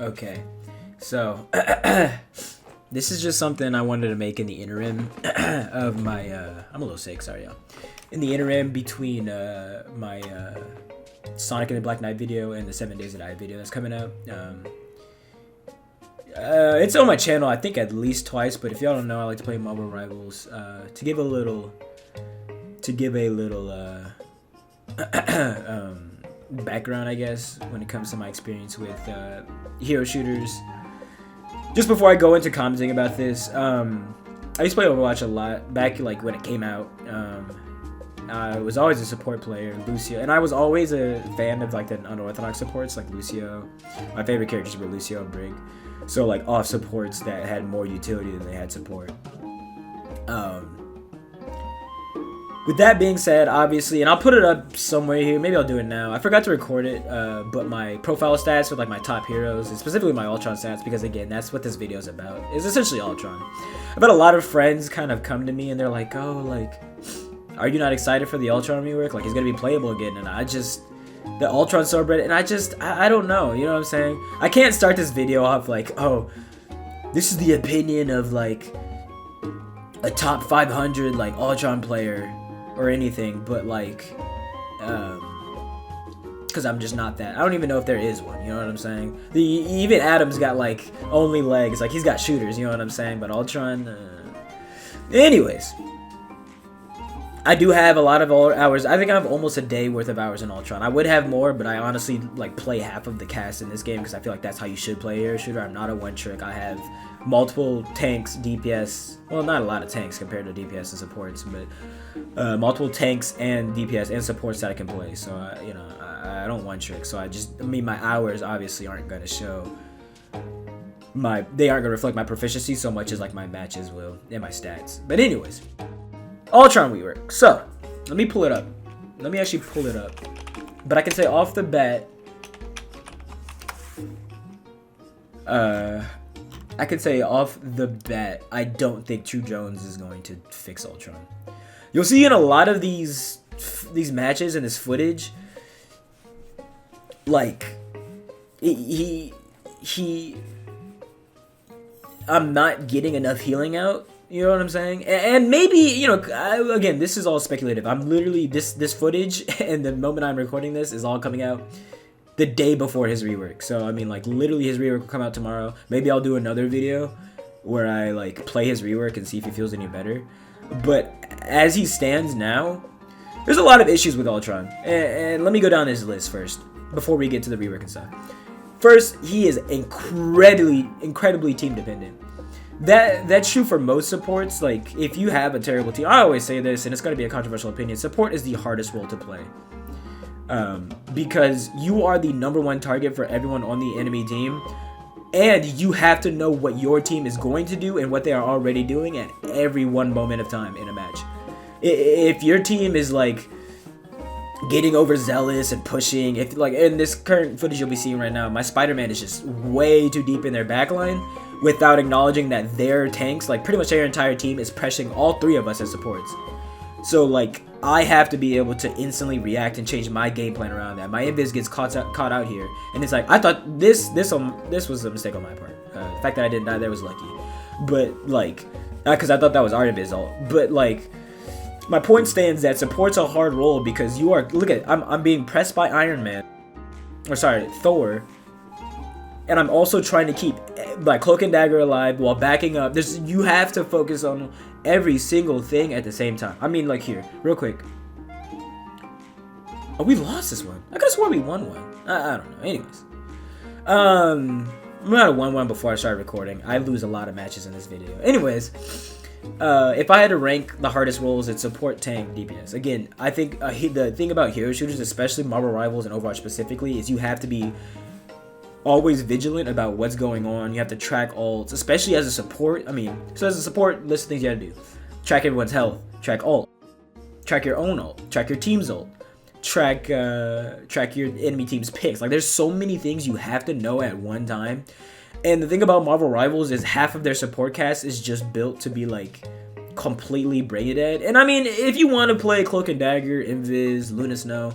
Okay, so this is just something I wanted to make in the interim of my. I'm a little sick, sorry, y'all. In the interim between my Sonic and the Black Knight video and the 7 Days of Die video that's coming out. It's on my channel, I think at least twice. But if y'all don't know, I like to play Marvel Rivals. To give a little background, I guess, when it comes to my experience with hero shooters. Just before I go into commenting about this, I used to play Overwatch a lot back, like when it came out. I was always a support player, Lucio, and I was always a fan of like the unorthodox supports, like Lucio. My favorite characters were Lucio and Brig, so like off supports that had more utility than they had support. With that being said, obviously, and I'll put it up somewhere here, maybe I'll do it now. I forgot to record it, but my profile stats with like my top heroes, and specifically my Ultron stats, because again, that's what this video is about. It's essentially Ultron. I've had a lot of friends kind of come to me and they're like, oh, like, are you not excited for the Ultron rework? Like, he's gonna be playable again. And I just, the Ultron subreddit, and I don't know, you know what I'm saying? I can't start this video off like, oh, this is the opinion of like a top 500 like Ultron player or anything, but like, because I'm just not that. I don't even know if there is one, you know what I'm saying? Even Adam's got like only legs, like he's got shooters, you know what I'm saying? But Ultron, anyways, I do have a lot of hours. I think I have almost a day worth of hours in Ultron. I would have more, but I honestly like play half of the cast in this game because I feel like that's how you should play a hero shooter. I'm not a one trick. I have multiple tanks, DPS. Well, not a lot of tanks compared to DPS and supports, but multiple tanks and DPS and supports that I can play. So you know, I don't one trick. So I mean, my hours obviously aren't gonna show they aren't gonna reflect my proficiency so much as like my matches will and my stats. But anyways, Ultron rework. So let me pull it up. Let me actually pull it up. But I can say off the bat, I don't think True Jones is going to fix Ultron. You'll see in a lot of these matches and this footage, like I'm not getting enough healing out. You know what I'm saying? And maybe, you know, again, this is all speculative. I'm literally, this footage and the moment I'm recording this is all coming out the day before his rework. So, I mean, like, literally his rework will come out tomorrow. Maybe I'll do another video where I, like, play his rework and see if he feels any better. But as he stands now, there's a lot of issues with Ultron. And let me go down his list first before we get to the rework and stuff. First, he is incredibly team dependent. That's true for most supports. Like, if you have a terrible team, I always say this, and it's going to be a controversial opinion, support is the hardest role to play. Because you are the #1 target for everyone on the enemy team, and you have to know what your team is going to do and what they are already doing at every one moment of time in a match. If your team is like getting overzealous and pushing, if like in this current footage you'll be seeing right now, my Spider-Man is just way too deep in their backline without acknowledging that their tanks, like pretty much their entire team, is pressuring all three of us as supports. So like, I have to be able to instantly react and change my game plan around that. My invis gets caught out here, and it's like, I thought this was a mistake on my part. The fact that I didn't die there was lucky, but like, because I thought that was our invis ult. But like, my point stands that support's a hard role because you are, look at, I'm being pressed by Iron Man, or sorry, Thor. And I'm also trying to keep like Cloak and Dagger alive while backing up. You have to focus on every single thing at the same time. I mean, like here, real quick. Oh, we lost this one. I could have sworn we won one. I don't know. Anyways, I'm at a 1-1 before I started recording. I lose a lot of matches in this video. Anyways, if I had to rank the hardest roles, it's support, tank, DPS. Again, I think the thing about hero shooters, especially Marvel Rivals and Overwatch specifically, is you have to be always vigilant about what's going on. You have to track ults, especially as a support. I mean, so as a support, list of things you gotta do. Track everyone's health, track ult, track your own ult, track your team's ult, track your enemy team's picks. Like, there's so many things you have to know at one time. And the thing about Marvel Rivals is half of their support cast is just built to be like completely brain dead. And I mean, if you want to play Cloak and Dagger, Invis, Luna Snow,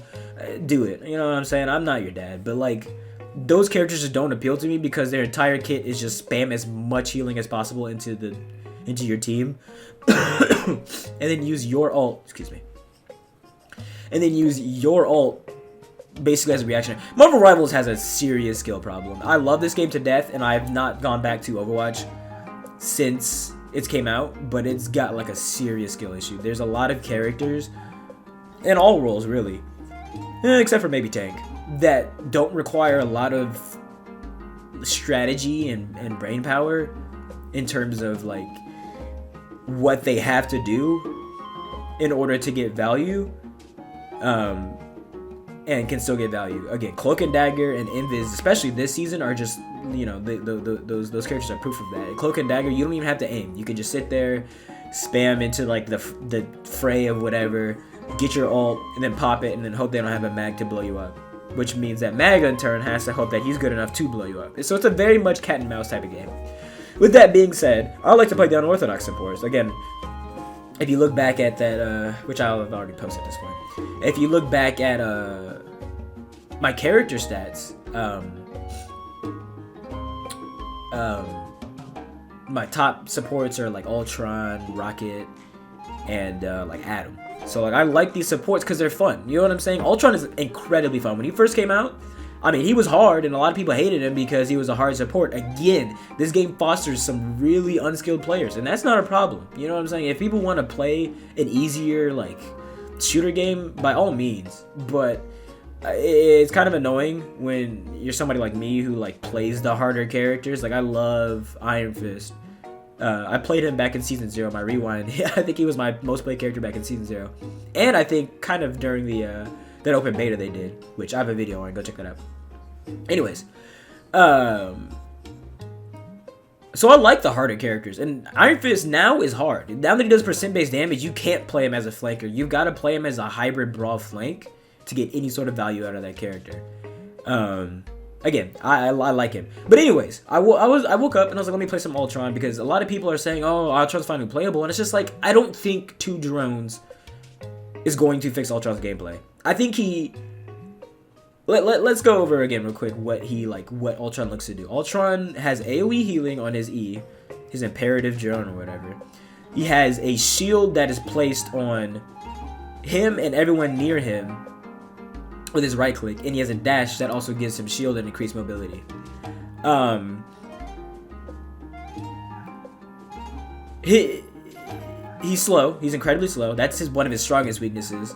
do it. You know what I'm saying? I'm not your dad, but like, those characters just don't appeal to me because their entire kit is just spam as much healing as possible into your team, and then use your ult. Excuse me. And then use your ult basically as a reaction. Marvel Rivals has a serious skill problem. I love this game to death, and I have not gone back to Overwatch since it came out, but it's got like a serious skill issue. There's a lot of characters, and all roles really, except for maybe tank, that don't require a lot of strategy and brain power in terms of like what they have to do in order to get value, and can still get value. Again, Cloak and Dagger and Invis, especially this season, are just, you know, those characters are proof of that. Cloak and Dagger, you don't even have to aim. You can just sit there, spam into like the fray of whatever, get your ult, and then pop it, and then hope they don't have a mag to blow you up. Which means that Mag in turn has to hope that he's good enough to blow you up. So it's a very much cat and mouse type of game. With that being said, I like to play the unorthodox supports. Again, if you look back at that, which I'll have already posted at this point. If you look back at my character stats, my top supports are like Ultron, Rocket, and like Adam. So like I like these supports because they're fun. You know what I'm saying? Ultron is incredibly fun. When he first came out, I mean, he was hard, and a lot of people hated him because he was a hard support. Again, this game fosters some really unskilled players, and that's not a problem. You know what I'm saying? If people want to play an easier like shooter game, by all means, but it's kind of annoying when you're somebody like me who like plays the harder characters. Like I love Iron Fist. I played him back in Season 0, my rewind. I think he was my most played character back in Season 0. And I think kind of during the that open beta they did, which I have a video on, go check that out. Anyways, so I like the harder characters, and Iron Fist now is hard. Now that he does percent-based damage, you can't play him as a flanker. You've got to play him as a hybrid brawl flank to get any sort of value out of that character. Again, I like him. But anyways, I woke up and I was like, let me play some Ultron, because a lot of people are saying, oh, Ultron's finally playable, and it's just like, I don't think 2 drones is going to fix Ultron's gameplay. I think he... Let's go over again real quick what Ultron looks to do. Ultron has AoE healing on his E, his imperative drone or whatever. He has a shield that is placed on him and everyone near him with his right click, and he has a dash that also gives him shield and increased mobility. He's slow. He's incredibly slow. That's one of his strongest weaknesses.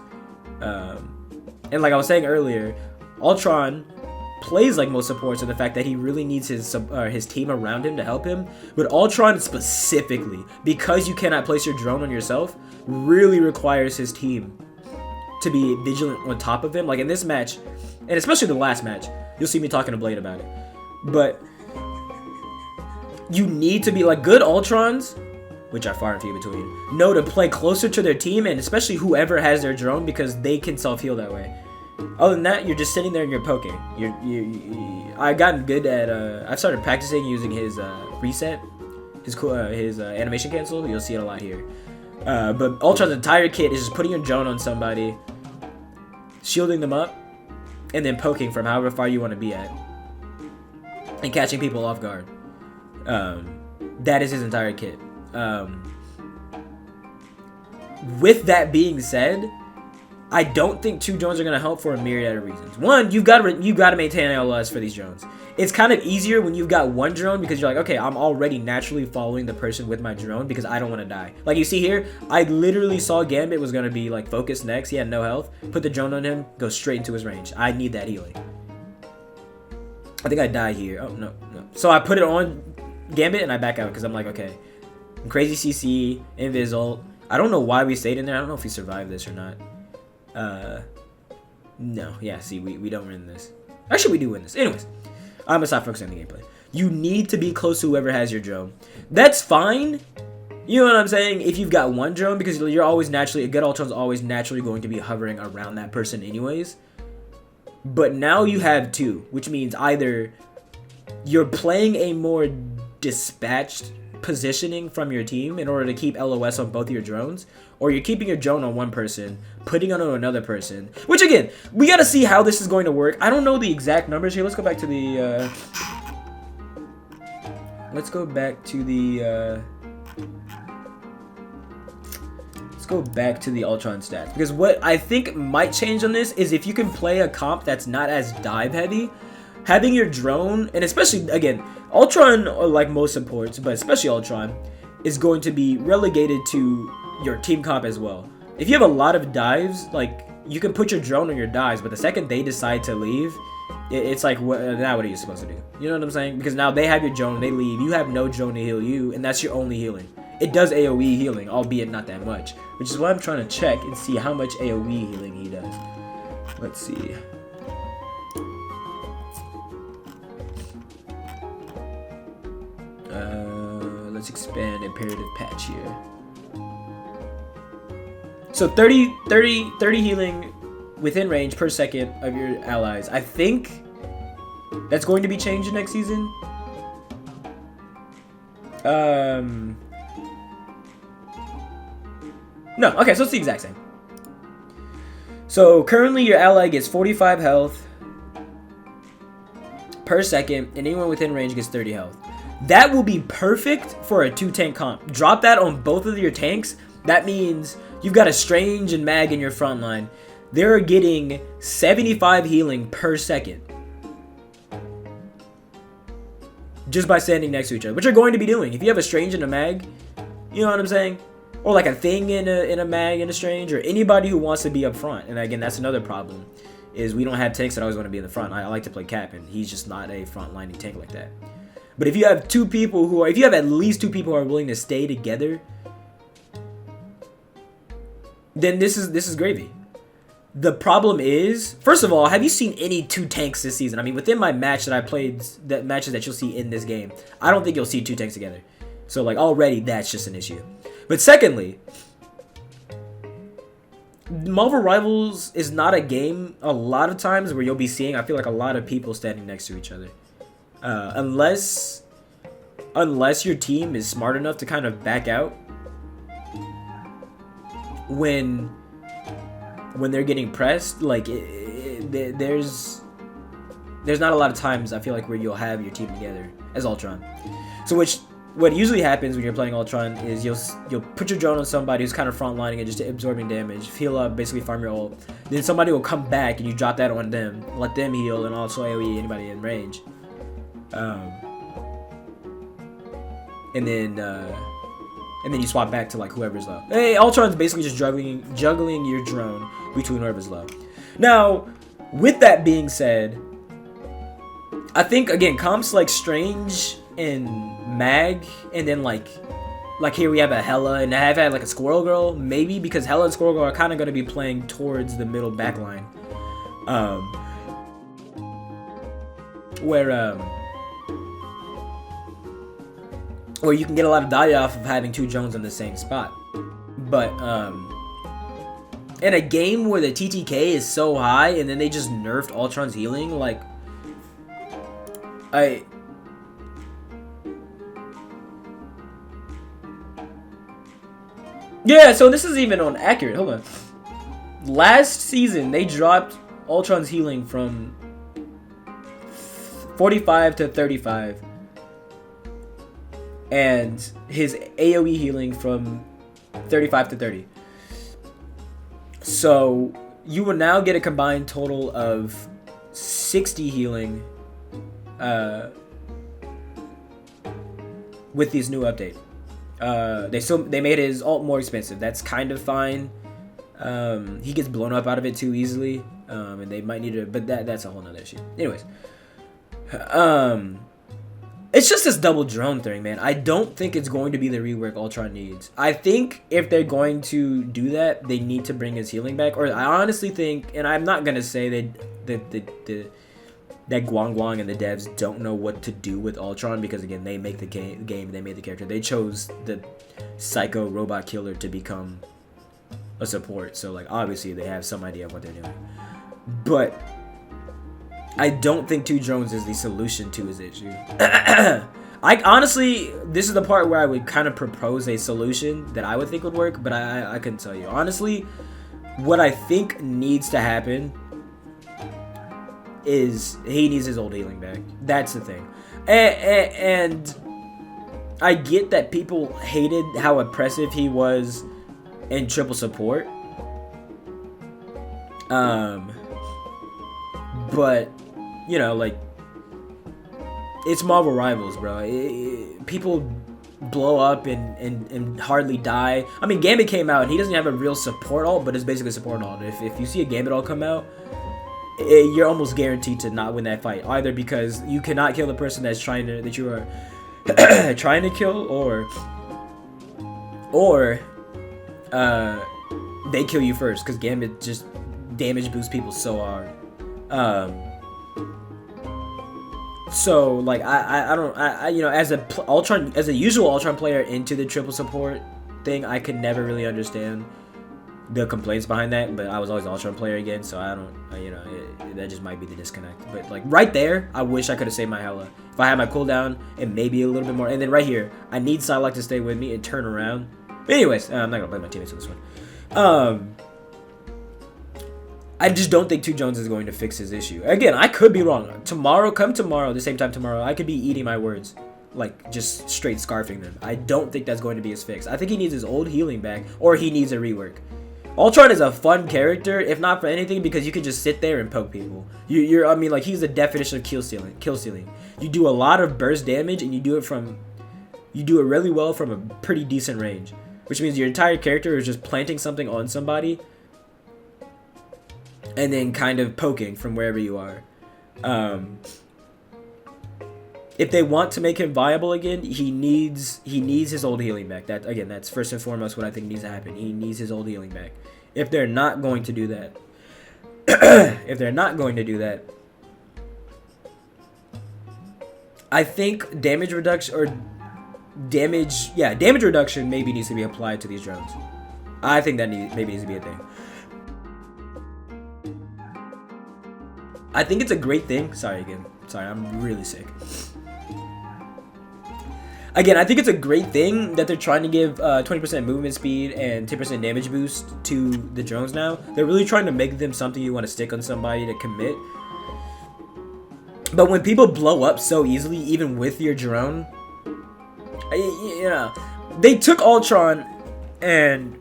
And like I was saying earlier, Ultron plays like most supports, in the fact that he really needs his team around him to help him. But Ultron specifically, because you cannot place your drone on yourself, really requires his team to be vigilant on top of him. Like in this match, and especially the last match, you'll see me talking to Blade about it. But you need to be like good Ultrons, which are far and few between, know to play closer to their team, and especially whoever has their drone, because they can self-heal that way. Other than that, you're just sitting there and you're poking. I've gotten good at. I've started practicing using his reset, his animation cancel. You'll see it a lot here. But Ultron's entire kit is just putting your drone on somebody, shielding them up, and then poking from however far you want to be at, and catching people off guard. That is his entire kit. With that being said, I don't think 2 drones are going to help for a myriad of reasons. One, you've got to maintain LOS for these drones. It's kind of easier when you've got 1 drone, because you're like, okay, I'm already naturally following the person with my drone because I don't want to die. Like you see here, I literally saw Gambit was going to be like focused next. He had no health. Put the drone on him, go straight into his range. I need that healing. I think I die here. Oh, no. So I put it on Gambit and I back out because I'm like, okay, Crazy CC, Invis. I don't know why we stayed in there. I don't know if we survived this or not. No, yeah, see, we don't win this. Actually, we do win this. Anyways, I'm gonna stop focusing on the gameplay. You need to be close to whoever has your drone. That's fine. You know what I'm saying? If you've got 1 drone, because you're always naturally, a good Ultron's always naturally going to be hovering around that person anyways. But now you have 2, which means either you're playing a more dispatched positioning from your team in order to keep LOS on both of your drones, or you're keeping your drone on one person, putting it on another person. Which again, we gotta see how this is going to work. I don't know the exact numbers here. Let's go back to the. Let's go back to the. Let's go back to the Ultron stats, because what I think might change on this is if you can play a comp that's not as dive heavy. Having your drone, and especially, again, Ultron, like most supports, but especially Ultron, is going to be relegated to your team comp as well. If you have a lot of dives, like, you can put your drone on your dives, but the second they decide to leave, it's like, now what are you supposed to do? You know what I'm saying? Because now they have your drone, they leave, you have no drone to heal you, and that's your only healing. It does AoE healing, albeit not that much, which is why I'm trying to check and see how much AoE healing he does. Let's see. Let's expand imperative patch here. So 30 healing within range per second of your allies. I think that's going to be changed next season. No, okay, so it's the exact same. So currently your ally gets 45 health per second, and anyone within range gets 30 health. That will be perfect for a 2-tank comp. Drop that on both of your tanks. That means you've got a Strange and Mag in your front line. They're getting 75 healing per second. Just by standing next to each other, which you're going to be doing. If you have a Strange and a Mag, you know what I'm saying? Or like a Thing in a Mag and a Strange, or anybody who wants to be up front. And again, that's another problem, is we don't have tanks that always want to be in the front. I like to play Cap, and he's just not a front-lining tank like that. But if you have two people who are, if you have at least two people who are willing to stay together, then this is gravy. The problem is, first of all, have you seen any 2 tanks this season? I mean, within my match that I played, that matches that you'll see in this game, I don't think you'll see 2 tanks together. So like already that's just an issue. But secondly, Marvel Rivals is not a game a lot of times where you'll be seeing, I feel like, a lot of people standing next to each other. Unless your team is smart enough to kind of back out when they're getting pressed. Like there's not a lot of times I feel like where you'll have your team together as Ultron. So what usually happens when you're playing Ultron is you'll put your drone on somebody who's kind of front lining and just absorbing damage, heal up, basically farm your ult. Then somebody will come back and you drop that on them, let them heal, and also AoE anybody in range. And then you swap back to like whoever's low. Hey, Ultron's basically just juggling your drone between whoever's low. Now, with that being said, I think again comps like Strange and Mag, and then like here we have a Hela, and I have had like a Squirrel Girl, maybe, because Hela and Squirrel Girl are kind of going to be playing towards the middle backline, where you can get a lot of die off of having 2 drones in the same spot. But in a game where the TTK is so high and then they just nerfed Ultron's healing, like yeah, so this is even on accurate. Hold on. Last season they dropped Ultron's healing from 45 to 35. And his AoE healing from 35 to 30. So you will now get a combined total of 60 healing with this new update. They made his ult more expensive. That's kind of fine. He gets blown up out of it too easily, and they might need to. But that's a whole nother issue. Anyways, it's just this double drone thing, man. I don't think it's going to be the rework Ultron needs. I think if they're going to do that, they need to bring his healing back. Or I honestly think, and I'm not gonna say that Guang Guang and the devs don't know what to do with Ultron, because again, they make the game, they made the character. They chose the psycho robot killer to become a support. So like obviously they have some idea of what they're doing. But I don't think 2 drones is the solution to his issue. I honestly, this is the part where I would kind of propose a solution that I would think would work, but I couldn't tell you. Honestly, what I think needs to happen is he needs his old healing back. That's the thing. And I get that people hated how oppressive he was in triple support. But, you know, like, it's Marvel Rivals, bro. People blow up and hardly die. I mean, Gambit came out and he doesn't have a real support ult, but it's basically a support ult. If you see a Gambit ult come out, you're almost guaranteed to not win that fight, either because you cannot kill the person that you are trying to kill, or they kill you first, because Gambit just damage boosts people so hard. So like I you know, as a usual Ultron player into the triple support thing, I could never really understand the complaints behind that, but I was always an Ultron player again, so I don't, you know, that just might be the disconnect. But like right there, I wish I could have saved my Hela if I had my cooldown and maybe a little bit more. And then right here, I need Psylocke to stay with me and turn around. But anyways, I'm not gonna blame my teammates on this one. I just don't think 2 Jones is going to fix his issue. Again, I could be wrong. Come tomorrow, the same time tomorrow, I could be eating my words. Like, just straight scarfing them. I don't think that's going to be his fix. I think he needs his old healing back, or he needs a rework. Ultron is a fun character, if not for anything, because you can just sit there and poke people. I mean, like, he's the definition of kill stealing. You do a lot of burst damage, and you do it really well from a pretty decent range. Which means your entire character is just planting something on somebody, and then kind of poking from wherever you are. If they want to make him viable again, he needs his old healing back. That's first and foremost what I think needs to happen. He needs his old healing back. If they're not going to do that, I think damage reduction maybe needs to be applied to these drones. I think that maybe needs to be a thing. I think it's a great thing. Sorry, I'm really sick. Again, I think it's a great thing that they're trying to give 20% movement speed and 10% damage boost to the drones now. They're really trying to make them something you want to stick on somebody to commit. But when people blow up so easily, even with your drone, you know, they took Ultron and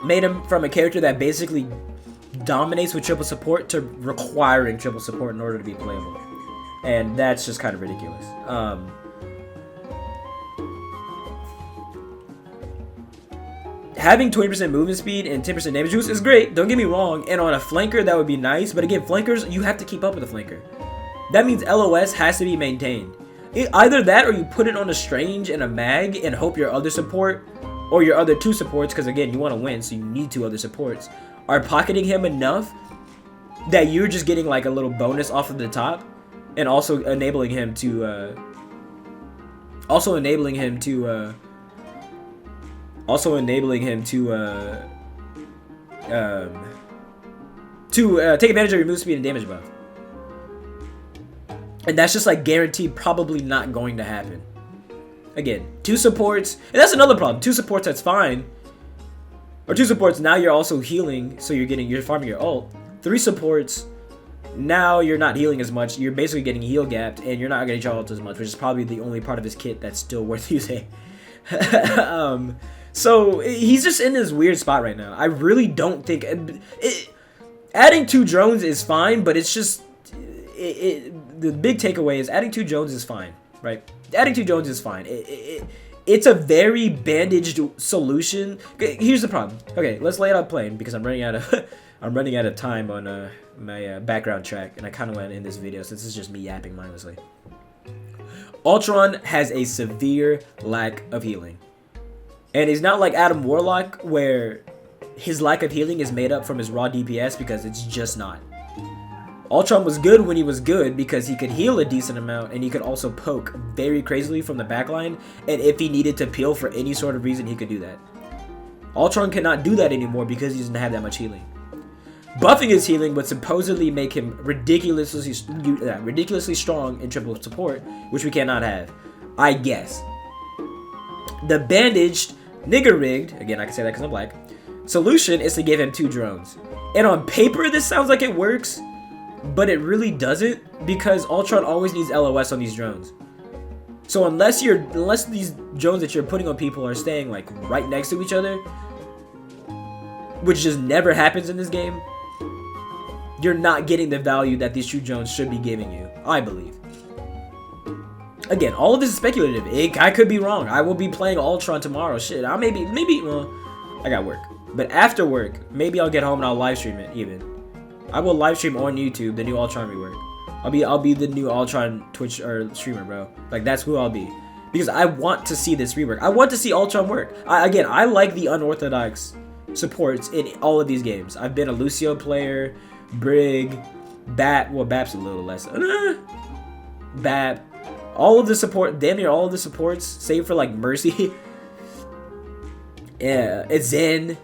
made him from a character that basically dominates with triple support to requiring triple support in order to be playable, and that's just kind of ridiculous. Having 20% movement speed and 10% damage boost is great, don't get me wrong, and on a flanker that would be nice, but again, flankers, you have to keep up with the flanker. That means LOS has to be maintained. Either that or you put it on a Strange and a Mag and hope your other support, or your other 2 supports, because again, you want to win, so you need 2 other supports, are pocketing him enough that you're just getting like a little bonus off of the top, and also enabling him to take advantage of your move speed and damage buff. And that's just like guaranteed probably not going to happen. Again, 2 supports, and that's another problem. 2 supports, that's fine. Or 2 supports, now you're also healing, so you're farming your ult. 3 supports, now you're not healing as much. You're basically getting heal gapped, and you're not getting your ult as much, which is probably the only part of his kit that's still worth using. So he's just in this weird spot right now. I really don't think adding 2 drones is fine, but it's just the big takeaway is adding 2 drones is fine, right? Adding 2 drones is fine. It's a very bandaged solution. Here's the problem. Okay, let's lay it out plain because I'm running out of time on my background track, and I kind of want to end this video since it's just me yapping mindlessly. Ultron has a severe lack of healing, and he's not like Adam Warlock where his lack of healing is made up from his raw DPS, because it's just not. Ultron was good when he was good because he could heal a decent amount, and he could also poke very crazily from the backline, and if he needed to peel for any sort of reason, he could do that. Ultron cannot do that anymore because he doesn't have that much healing. Buffing his healing would supposedly make him ridiculously strong in triple support, which we cannot have. I guess. The bandaged, nigger rigged, again I can say that because I'm black, solution is to give him 2 drones. And on paper this sounds like it works, but it really doesn't, because Ultron always needs LOS on these drones. So unless these drones that you're putting on people are staying like right next to each other, which just never happens in this game, you're not getting the value that these 2 drones should be giving you, I believe. Again, all of this is speculative. I could be wrong. I will be playing Ultron tomorrow. Shit, well, I got work. But after work, maybe I'll get home and I'll live stream it even. I will live stream on YouTube the new Ultron rework. I'll be the new Ultron Twitch or streamer, bro. Like, that's who I'll be. Because I want to see this rework. I want to see Ultron work. I like the unorthodox supports in all of these games. I've been a Lucio player, Brig, Bap. Well, Bap's a little less. Bap. All of the support, damn near all of the supports, save for like Mercy. Yeah, it's Zen.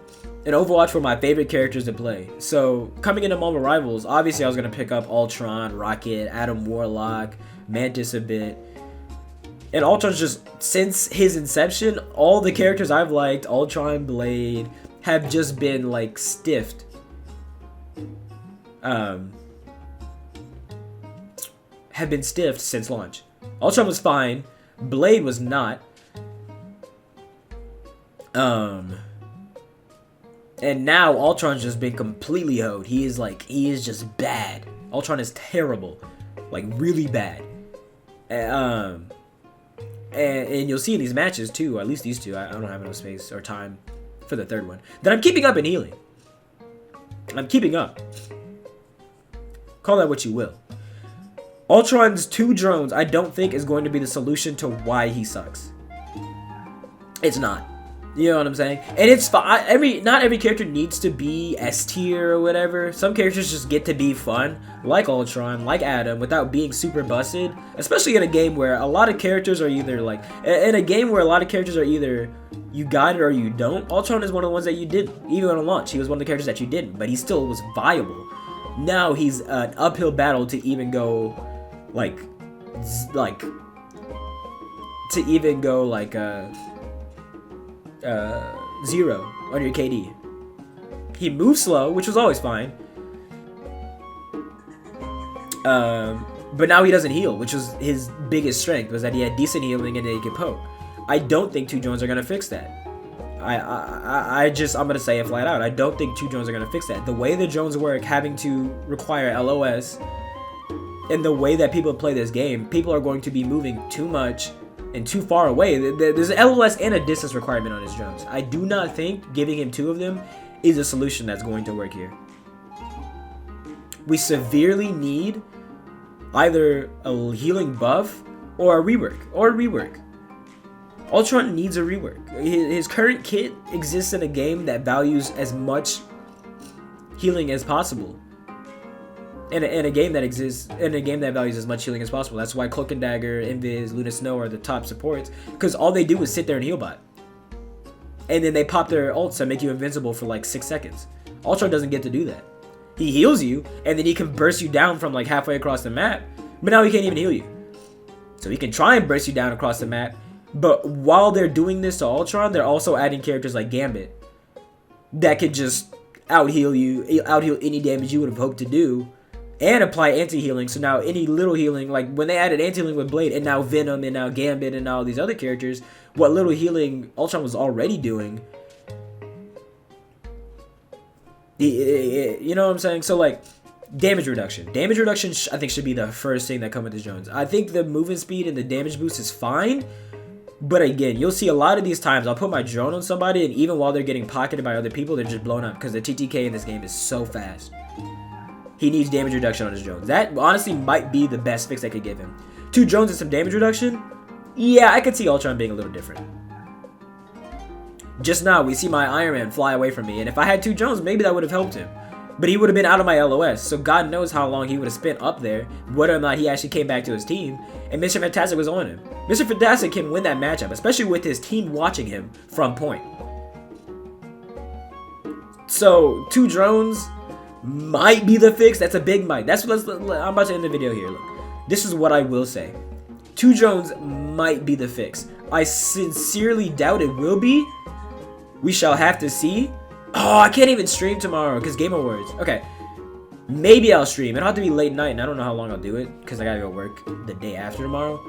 And Overwatch were my favorite characters to play. So, coming into Marvel Rivals, obviously I was going to pick up Ultron, Rocket, Adam Warlock, Mantis a bit. And Ultron's just, since his inception, all the characters I've liked, Ultron, Blade, have just been like stiffed. Have been stiffed since launch. Ultron was fine. Blade was not. And now Ultron's just been completely hoed. He is just bad. Ultron is terrible. Like, really bad. And you'll see in these matches too, or at least these 2. I don't have enough space or time for the 3rd one. That I'm keeping up in healing. I'm keeping up. Call that what you will. Ultron's 2 drones, I don't think, is going to be the solution to why he sucks. It's not. You know what I'm saying? And it's fine. Not every character needs to be S tier or whatever. Some characters just get to be fun, like Ultron, like Adam, without being super busted. Especially in a game where a lot of characters are either like, you got it or you don't. Ultron is one of the ones that you didn't. Even on launch, he was one of the characters that you didn't, but he still was viable. Now he's an uphill battle to even go. Like to even go like 0 on your KD. He moves slow, which was always fine. But now he doesn't heal, which was his biggest strength, was that he had decent healing and then he could poke. I don't think 2 drones are gonna fix that. I'm gonna say it flat out. I don't think 2 drones are gonna fix that. The way the drones work, having to require LOS. And the way that people play this game, people are going to be moving too much and too far away. There's an LOS and a distance requirement on his drones. I do not think giving him 2 of them is a solution that's going to work here. We severely need either a healing buff or a rework. Ultron needs a rework. His current kit exists in a game that values as much healing as possible. In a game that values as much healing as possible. That's why Cloak and Dagger, Invis, Luna Snow are the top supports, because all they do is sit there and heal bot. And then they pop their ults that make you invincible for like 6 seconds. Ultron doesn't get to do that. He heals you, and then he can burst you down from like halfway across the map, but now he can't even heal you. So he can try and burst you down across the map, but while they're doing this to Ultron, they're also adding characters like Gambit that could just out-heal any damage you would have hoped to do, and apply anti-healing. So now any little healing, like when they added anti-healing with Blade, and now Venom, and now Gambit, and all these other characters, what little healing Ultron was already doing, you know what I'm saying? So like, damage reduction. Damage reduction I think should be the first thing that comes with the drones. I think the movement speed and the damage boost is fine, but again, you'll see a lot of these times I'll put my drone on somebody, and even while they're getting pocketed by other people, they're just blown up because the TTK in this game is so fast. He needs damage reduction on his drones. That honestly might be the best fix I could give him. 2 drones and some damage reduction? Yeah, I could see Ultron being a little different. Just now, we see my Iron Man fly away from me, and if I had 2 drones, maybe that would have helped him. But he would have been out of my LOS, so God knows how long he would have spent up there, whether or not he actually came back to his team, and Mr. Fantastic was on him. Mr. Fantastic can win that matchup, especially with his team watching him from point. So, 2 drones, might be the fix. That's a big might. That's what I'm about to end the video here. Look, this is what I will say. 2 drones might be the fix. I sincerely doubt it will be. We shall have to see. Oh, I can't even stream tomorrow because Game Awards. Okay. Maybe I'll stream. It'll have to be late night, and I don't know how long I'll do it because I gotta go work the day after tomorrow.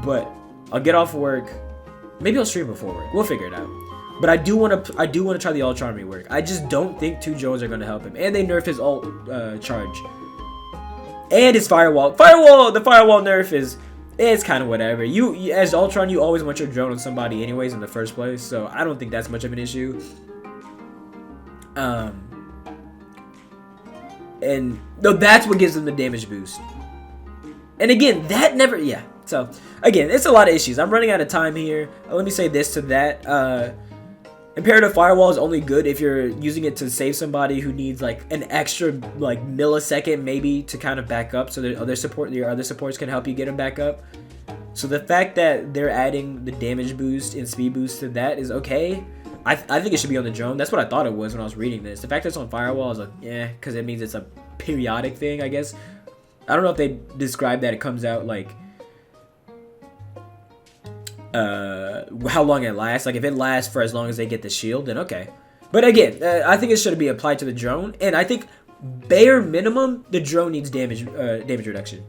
But I'll get off work. Maybe I'll stream before work. We'll figure it out. But I do want to try the Ultron rework. I just don't think 2 drones are gonna help him, and they nerfed his ult charge and his firewall. The firewall nerf is. It's kind of whatever. You as Ultron, you always want your drone on somebody anyways in the first place, so I don't think that's much of an issue. And no, that's what gives them the damage boost. And again, that never, yeah. So again, it's a lot of issues. I'm running out of time here. Let me say this to that. Imperative Firewall is only good if you're using it to save somebody who needs like an extra like millisecond maybe to kind of back up, so that your other supports can help you get them back up. So the fact that they're adding the damage boost and speed boost to that is okay. I think it should be on the drone. That's what I thought it was when I was reading this. The fact that it's on Firewall is like, yeah, because it means it's a periodic thing, I guess. I don't know if they describe that it comes out like how long it lasts. Like if it lasts for as long as they get the shield, then okay. But again, I think it should be applied to the drone, and I think bare minimum the drone needs damage reduction.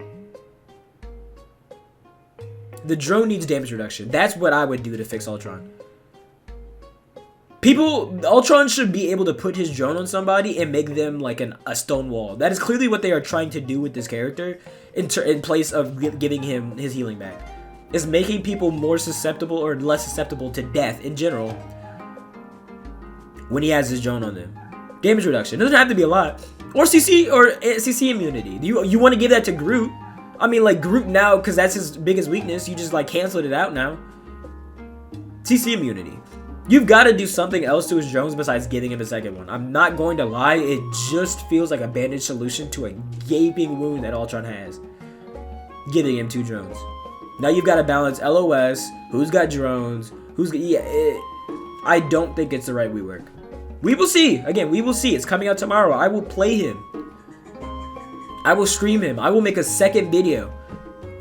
The drone needs damage reduction. That's what I would do to fix Ultron. Ultron should be able to put his drone on somebody and make them like a stone wall. That is clearly what they are trying to do with this character in place of giving him his healing back. Is making people more susceptible or less susceptible to death in general when he has his drone on them. Damage reduction. It doesn't have to be a lot. Or CC immunity. You want to give that to Groot. I mean, like Groot now, because that's his biggest weakness. You just like canceled it out now. CC immunity. You've got to do something else to his drones besides giving him a second one. I'm not going to lie. It just feels like a bandage solution to a gaping wound that Ultron has. Giving him 2 drones. Now you've got to balance LOS, who's got drones, I don't think it's the right rework. We will see. Again, we will see. It's coming out tomorrow. I will play him. I will stream him. I will make a second video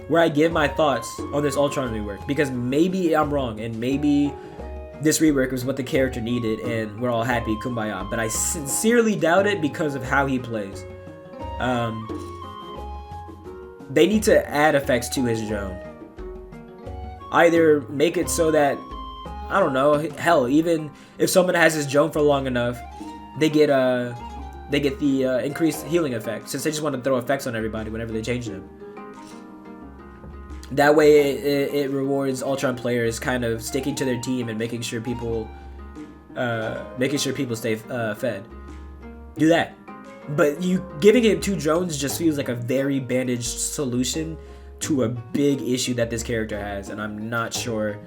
where I give my thoughts on this Ultron rework. Because maybe I'm wrong, and maybe this rework was what the character needed, and we're all happy, kumbaya. But I sincerely doubt it because of how he plays. They need to add effects to his drone. Either make it so that, I don't know, hell, even if someone has his drone for long enough, they get the increased healing effect, since they just want to throw effects on everybody whenever they change them. That way it rewards Ultron players kind of sticking to their team and making sure people stay fed. Do that. But giving him 2 drones just feels like a very bandaged solution to a big issue that this character has, and I'm not sure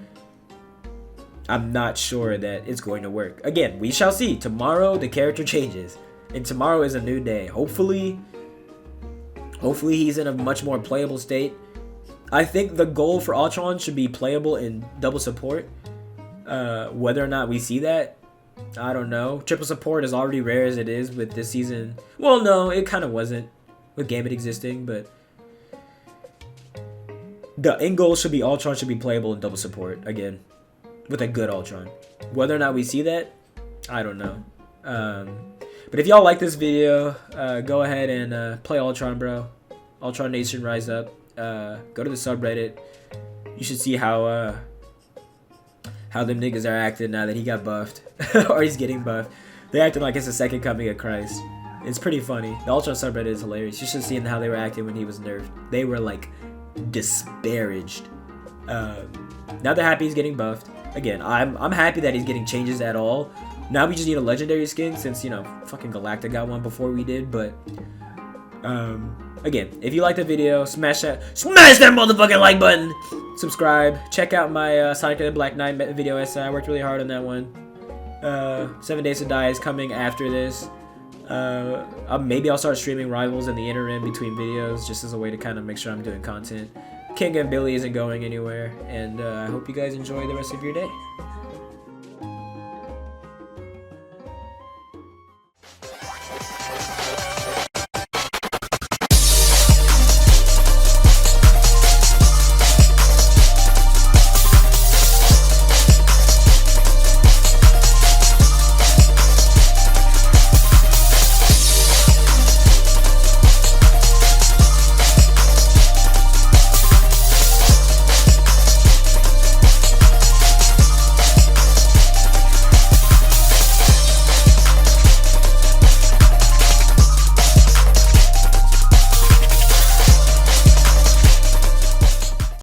that it's going to work. Again, we shall see. Tomorrow the character changes, and tomorrow is a new day. Hopefully he's in a much more playable state. I think the goal for Ultron should be playable in double support. Whether or not we see that, I don't know. Triple support is already rare as it is with this season. Well, no, it kind of wasn't with Gambit existing, but the end goal should be Ultron should be playable in double support again, with a good Ultron. Whether or not we see that, I don't know. But if y'all like this video, go ahead and play Ultron, bro. Ultron Nation, rise up. Go to the subreddit. You should see how them niggas are acting now that he got buffed, or he's getting buffed. They're acting like it's the second coming of Christ. It's pretty funny. The Ultron subreddit is hilarious. You should see how they were acting when he was nerfed. They were like disparaged. Now they're happy he's getting buffed. Again, I'm happy that he's getting changes at all. Now we just need a legendary skin, since fucking Galactic got one before we did. But again, if you liked the video, smash that motherfucking like button. Subscribe. Check out my Sonic and the Black Knight video essay. I worked really hard on that one. 7 Days to Die is coming after this. Maybe I'll start streaming Rivals in the interim between videos, just as a way to kind of make sure I'm doing content. King and Billy isn't going anywhere, and I hope you guys enjoy the rest of your day.